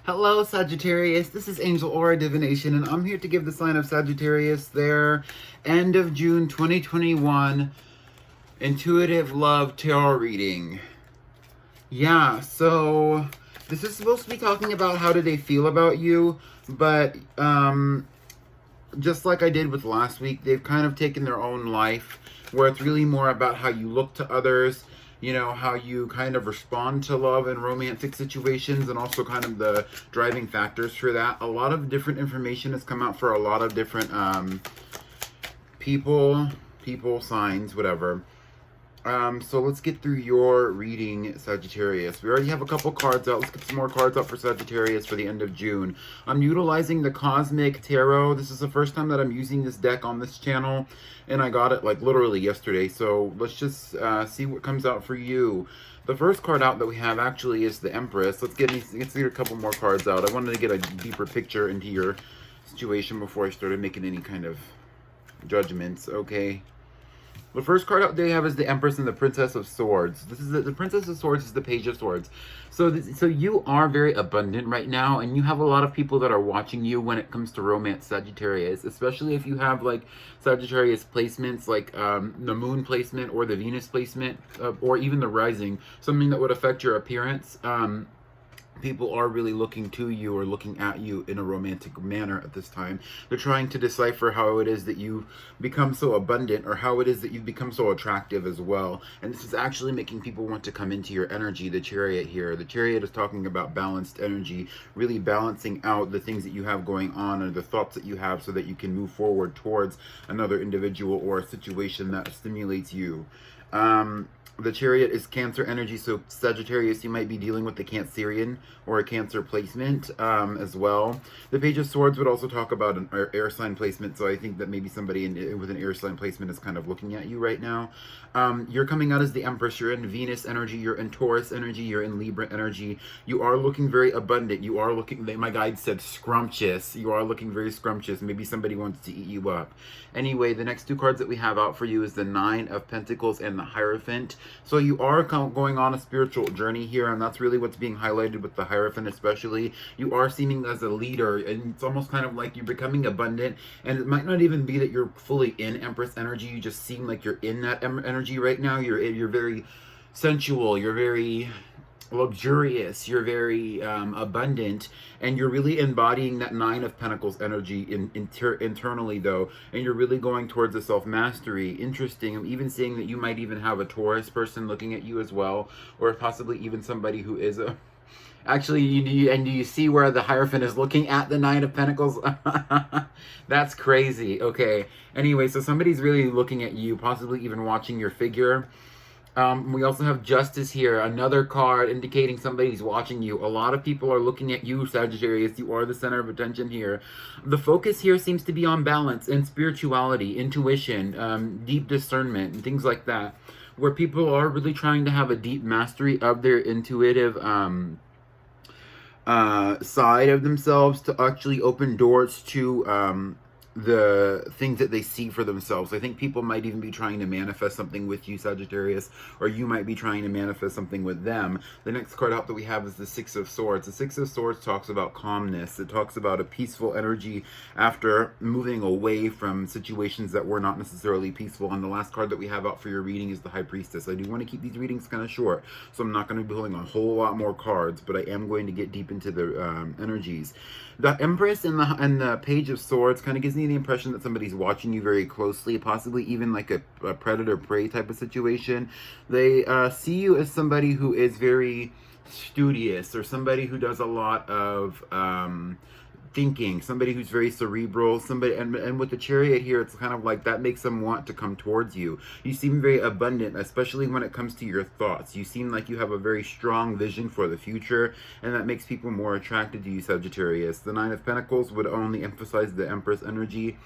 Hello, Sagittarius. This is Angel Aura Divination, and I'm here to give the sign of Sagittarius their end of June 2021 intuitive love tarot reading. Yeah, so this is supposed to be talking about how do they feel about you, but just like I did with last week, they've kind of taken their own life, where it's really more about how you look to others, you know, how you kind of respond to love and romantic situations, and also kind of the driving factors for that. A lot of different information has come out for a lot of different people, signs, whatever. So let's get through your reading, Sagittarius. We already have a couple cards out. Let's get some more cards out for Sagittarius for the end of June. I'm utilizing the Cosmic Tarot. This is the first time that I'm using this deck on this channel, and I got it like literally yesterday. So let's just see what comes out for you. The first card out that we have actually is the Empress. Let's get a couple more cards out. I wanted to get a deeper picture into your situation before I started making any kind of judgments, okay? The first card out they have is the Empress and the Princess of Swords. This is the Princess of Swords is the Page of Swords. So you are very abundant right now, and you have a lot of people that are watching you when it comes to romance, Sagittarius. Especially if you have like Sagittarius placements, like the Moon placement or the Venus placement, or even the Rising, something that would affect your appearance. People are really looking to you or looking at you in a romantic manner at this time. They're trying to decipher how it is that you become so abundant, or how it is that you've become so attractive as well. And this is actually making people want to come into your energy. The Chariot here. The Chariot is talking about balanced energy, really balancing out the things that you have going on or the thoughts that you have so that you can move forward towards another individual or a situation that stimulates you. The Chariot is Cancer energy, so Sagittarius, you might be dealing with the Cancerian or a Cancer placement as well. The Page of Swords would also talk about an air sign placement, so I think that maybe somebody with an air sign placement is kind of looking at you right now. You're coming out as the Empress. You're in Venus energy, you're in Taurus energy, you're in Libra energy. You are looking very abundant. You are looking, my guide said scrumptious. You are looking very scrumptious. Maybe somebody wants to eat you up. Anyway, the next two cards that we have out for you is the Nine of Pentacles and the Hierophant. So you are going on a spiritual journey here, and that's really what's being highlighted with the Hierophant especially. You are seeming as a leader, and it's almost kind of like you're becoming abundant, and it might not even be that you're fully in Empress energy. You just seem like you're in that energy right now. You're very sensual, you're very luxurious, you're very abundant, and you're really embodying that Nine of Pentacles energy internally though, and you're really going towards a self-mastery. Interesting. I'm even seeing that you might even have a Taurus person looking at you as well, or possibly even somebody who is a actually, do you see where the Hierophant is looking at the Nine of Pentacles? That's crazy. Okay, anyway, so somebody's really looking at you, possibly even watching your figure. We also have Justice here, another card indicating somebody's watching you. A lot of people are looking at you, Sagittarius. You are the center of attention here. The focus here seems to be on balance and spirituality, intuition, deep discernment, and things like that, where people are really trying to have a deep mastery of their intuitive side of themselves to actually open doors to the things that they see for themselves. I think people might even be trying to manifest something with you, Sagittarius, or you might be trying to manifest something with them. The next card out that we have is the Six of Swords. The Six of Swords talks about calmness. It talks about a peaceful energy after moving away from situations that were not necessarily peaceful. And the last card that we have out for your reading is the High Priestess. I do want to keep these readings kind of short, so I'm not going to be pulling a whole lot more cards, but I am going to get deep into the energies. The Empress and the Page of Swords kind of gives me the impression that somebody's watching you very closely, possibly even like a predator-prey type of situation. They see you as somebody who is very studious, or somebody who does a lot of thinking, somebody who's very cerebral, somebody, and with the Chariot here, it's kind of like that makes them want to come towards you. You seem very abundant, especially when it comes to your thoughts. You seem like you have a very strong vision for the future, and that makes people more attracted to you, Sagittarius. The Nine of Pentacles would only emphasize the Empress energy.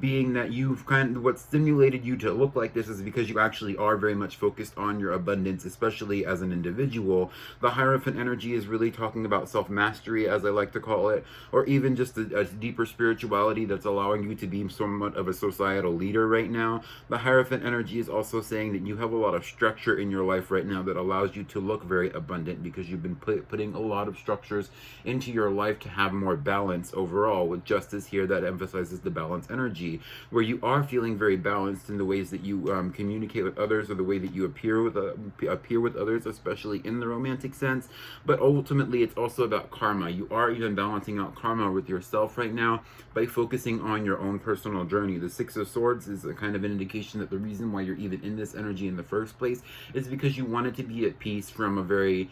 being that you've what stimulated you to look like this is because you actually are very much focused on your abundance, especially as an individual. The Hierophant energy is really talking about self-mastery, as I like to call it, or even just a deeper spirituality that's allowing you to be somewhat of a societal leader right now. The Hierophant energy is also saying that you have a lot of structure in your life right now that allows you to look very abundant, because you've been putting a lot of structures into your life to have more balance overall. With Justice here, that emphasizes the balance energy, where you are feeling very balanced in the ways that you communicate with others, or the way that you appear with others, especially in the romantic sense. But ultimately, it's also about karma. You are even balancing out karma with yourself right now by focusing on your own personal journey. The Six of Swords is a kind of an indication that the reason why you're even in this energy in the first place is because you wanted to be at peace from a very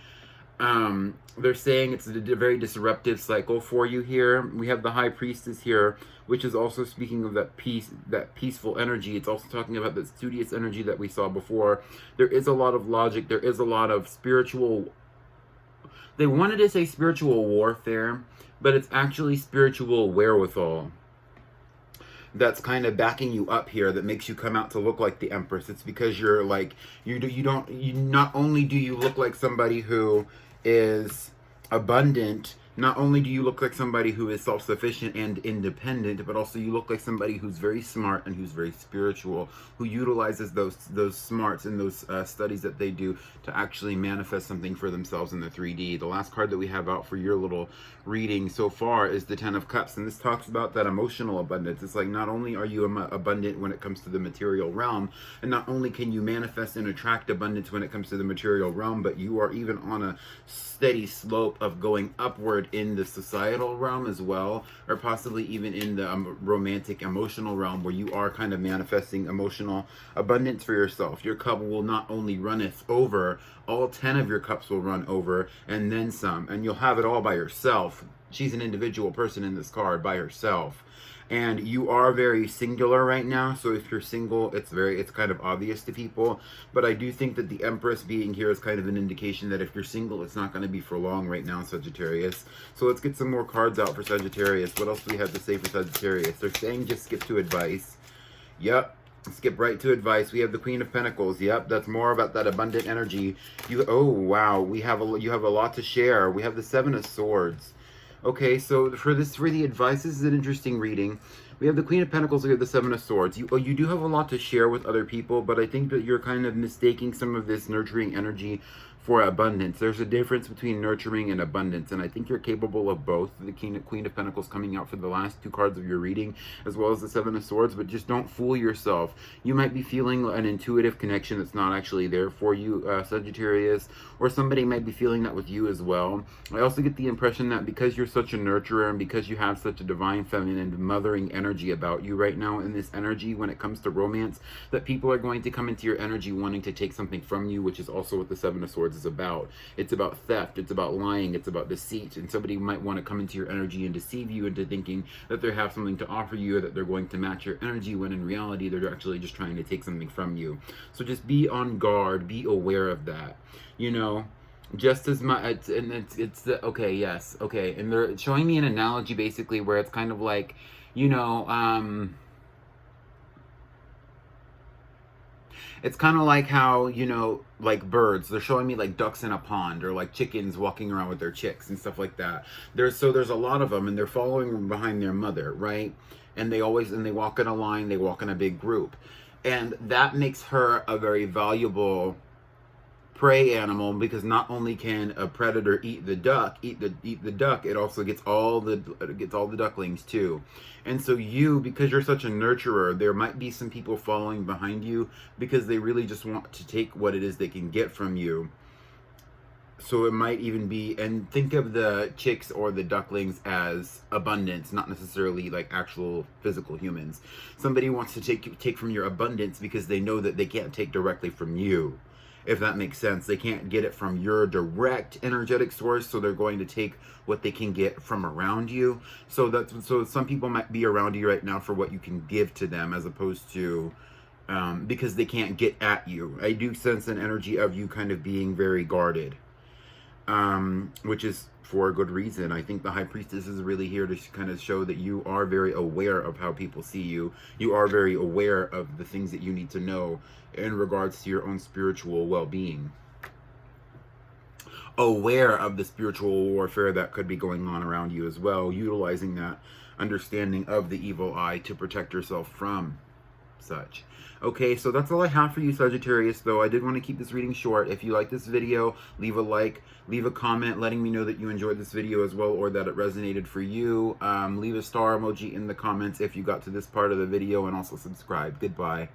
they're saying it's a very disruptive cycle for you here. We have the High Priestess here, which is also speaking of that peace, that peaceful energy. It's also talking about the studious energy that we saw before. There is a lot of logic. There is a lot of spiritual, they wanted to say spiritual warfare, but it's actually spiritual wherewithal that's kind of backing you up here, that makes you come out to look like the Empress. It's because you're like, you not only do you look like somebody who is abundant, not only do you look like somebody who is self-sufficient and independent, but also you look like somebody who's very smart and who's very spiritual, who utilizes those smarts and those studies that they do to actually manifest something for themselves in the 3D. The last card that we have out for your little reading so far is the Ten of Cups, and this talks about that emotional abundance. It's like, not only are you abundant when it comes to the material realm, and not only can you manifest and attract abundance when it comes to the material realm, but you are even on a steady slope of going upward in the societal realm as well, or possibly even in the romantic emotional realm, where you are kind of manifesting emotional abundance for yourself. Your cup will not only runneth over, all 10 of your cups will run over, and then some, and you'll have it all by yourself. She's an individual person in this card by herself. And you are very singular right now, so if you're single, it's kind of obvious to people. But I do think that the Empress being here is kind of an indication that if you're single, it's not going to be for long right now, Sagittarius. So let's get some more cards out for Sagittarius. What else do we have to say for Sagittarius? They're saying just skip to advice. Yep. Skip right to advice. We have the Queen of Pentacles. Yep, that's more about that abundant energy. Oh wow, you have a lot to share. We have the Seven of Swords. Okay, so for the advice, this is an interesting reading. We have the Queen of Pentacles, we have the Seven of Swords. You do have a lot to share with other people, but I think that you're kind of mistaking some of this nurturing energy for abundance. There's a difference between nurturing and abundance, and I think you're capable of both. The Queen of Pentacles coming out for the last two cards of your reading, as well as the Seven of Swords, but just don't fool yourself. You might be feeling an intuitive connection that's not actually there for you, Sagittarius, or somebody might be feeling that with you as well. I also get the impression that because you're such a nurturer and because you have such a divine feminine mothering energy about you right now, in this energy when it comes to romance, that people are going to come into your energy wanting to take something from you, which is also what the Seven of Swords is about. It's about theft, it's about lying, it's about deceit, and somebody might want to come into your energy and deceive you into thinking that they have something to offer you, or that they're going to match your energy, when in reality they're actually just trying to take something from you. So just be on guard, be aware of that, you know. Just as much, and it's the, okay, yes, okay, and they're showing me an analogy basically where it's kind of like, you know, it's kind of like how, you know, like birds, they're showing me like ducks in a pond, or like chickens walking around with their chicks and stuff like that. There's a lot of them, and they're following behind their mother, right? And they walk in a line, they walk in a big group. And that makes her a very valuable prey animal, because not only can a predator eat the duck, it also gets all the ducklings too. And so you, because you're such a nurturer, there might be some people following behind you because they really just want to take what it is they can get from you. So it might even be, and think of the chicks or the ducklings as abundance, not necessarily like actual physical humans. Somebody wants to take from your abundance because they know that they can't take directly from you, if that makes sense. They can't get it from your direct energetic source, so they're going to take what they can get from around you. So some people might be around you right now for what you can give to them, as opposed to because they can't get at you. I do sense an energy of you kind of being very guarded. which is for a good reason. I think the High Priestess is really here to kind of show that you are very aware of how people see you. You are very aware of the things that you need to know in regards to your own spiritual well-being. Aware of the spiritual warfare that could be going on around you as well, utilizing that understanding of the evil eye to protect yourself from such. Okay, so that's all I have for you, Sagittarius, though. I did want to keep this reading short. If you like this video, leave a like, leave a comment letting me know that you enjoyed this video as well, or that it resonated for you. Leave a star emoji in the comments if you got to this part of the video, and also subscribe. Goodbye.